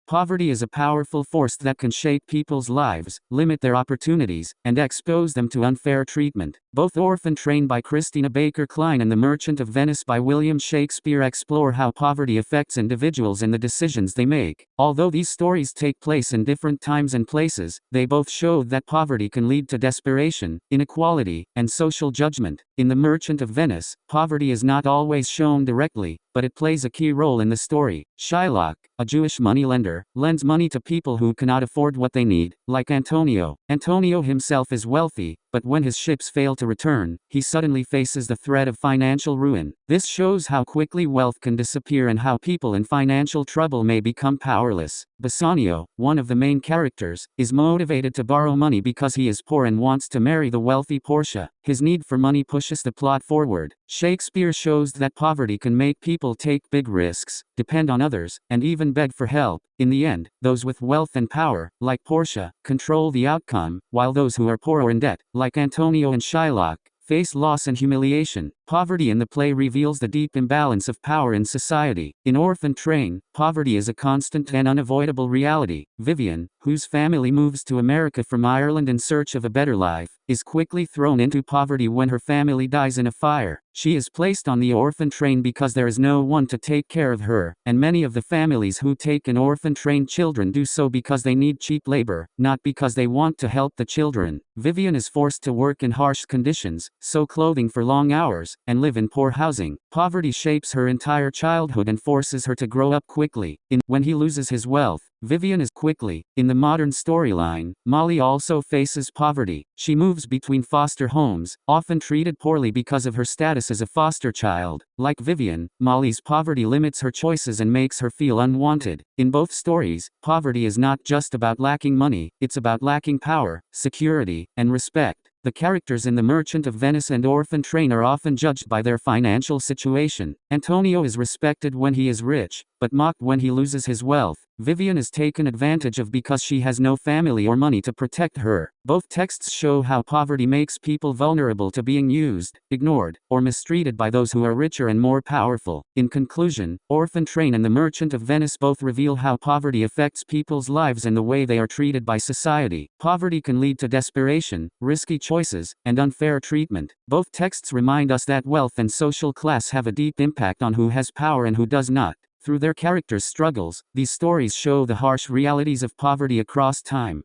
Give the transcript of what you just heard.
Poverty is a powerful force that can shape people's lives, limit their opportunities, and expose them to unfair treatment. Both Orphan Train by Christina Baker Klein and The Merchant of Venice by William Shakespeare explore how poverty affects individuals and the decisions they make. Although these stories take place in different times and places, they both show that poverty can lead to desperation, inequality, and social judgment. In The Merchant of Venice, poverty is not always shown directly, but it plays a key role in the story. Shylock, a Jewish moneylender, lends money to people who cannot afford what they need, like Antonio. Antonio himself is wealthy, but when his ships fail to return, he suddenly faces the threat of financial ruin. This shows how quickly wealth can disappear and how people in financial trouble may become powerless. Bassanio, one of the main characters, is motivated to borrow money because he is poor and wants to marry the wealthy Portia. His need for money pushes the plot forward. Shakespeare shows that poverty can make people take big risks, depend on others, and even beg for help. In the end, those with wealth and power, like Portia, control the outcome, while those who are poor or in debt, like Antonio and Shylock, face loss and humiliation. Poverty in the play reveals the deep imbalance of power in society. In Orphan Train, poverty is a constant and unavoidable reality. Vivian, whose family moves to America from Ireland in search of a better life, is quickly thrown into poverty when her family dies in a fire. She is placed on the orphan train because there is no one to take care of her, and many of the families who take in orphan train children do so because they need cheap labor, not because they want to help the children. Vivian is forced to work in harsh conditions, sew clothing for long hours, and live in poor housing. Poverty shapes her entire childhood and forces her to grow up quickly. When he loses his wealth, Vivian is quickly. In the modern storyline, Molly also faces poverty. She moves between foster homes, often treated poorly because of her status as a foster child. Like Vivian, Molly's poverty limits her choices and makes her feel unwanted. In both stories, poverty is not just about lacking money, it's about lacking power, security, and respect. The characters in The Merchant of Venice and Orphan Train are often judged by their financial situation. Antonio is respected when he is rich, but mocked when he loses his wealth. Vivian is taken advantage of because she has no family or money to protect her. Both texts show how poverty makes people vulnerable to being used, ignored, or mistreated by those who are richer and more powerful. In conclusion, Orphan Train and The Merchant of Venice both reveal how poverty affects people's lives and the way they are treated by society. Poverty can lead to desperation, risky choices, and unfair treatment. Both texts remind us that wealth and social class have a deep impact on who has power and who does not. Through their characters' struggles, these stories show the harsh realities of poverty across time.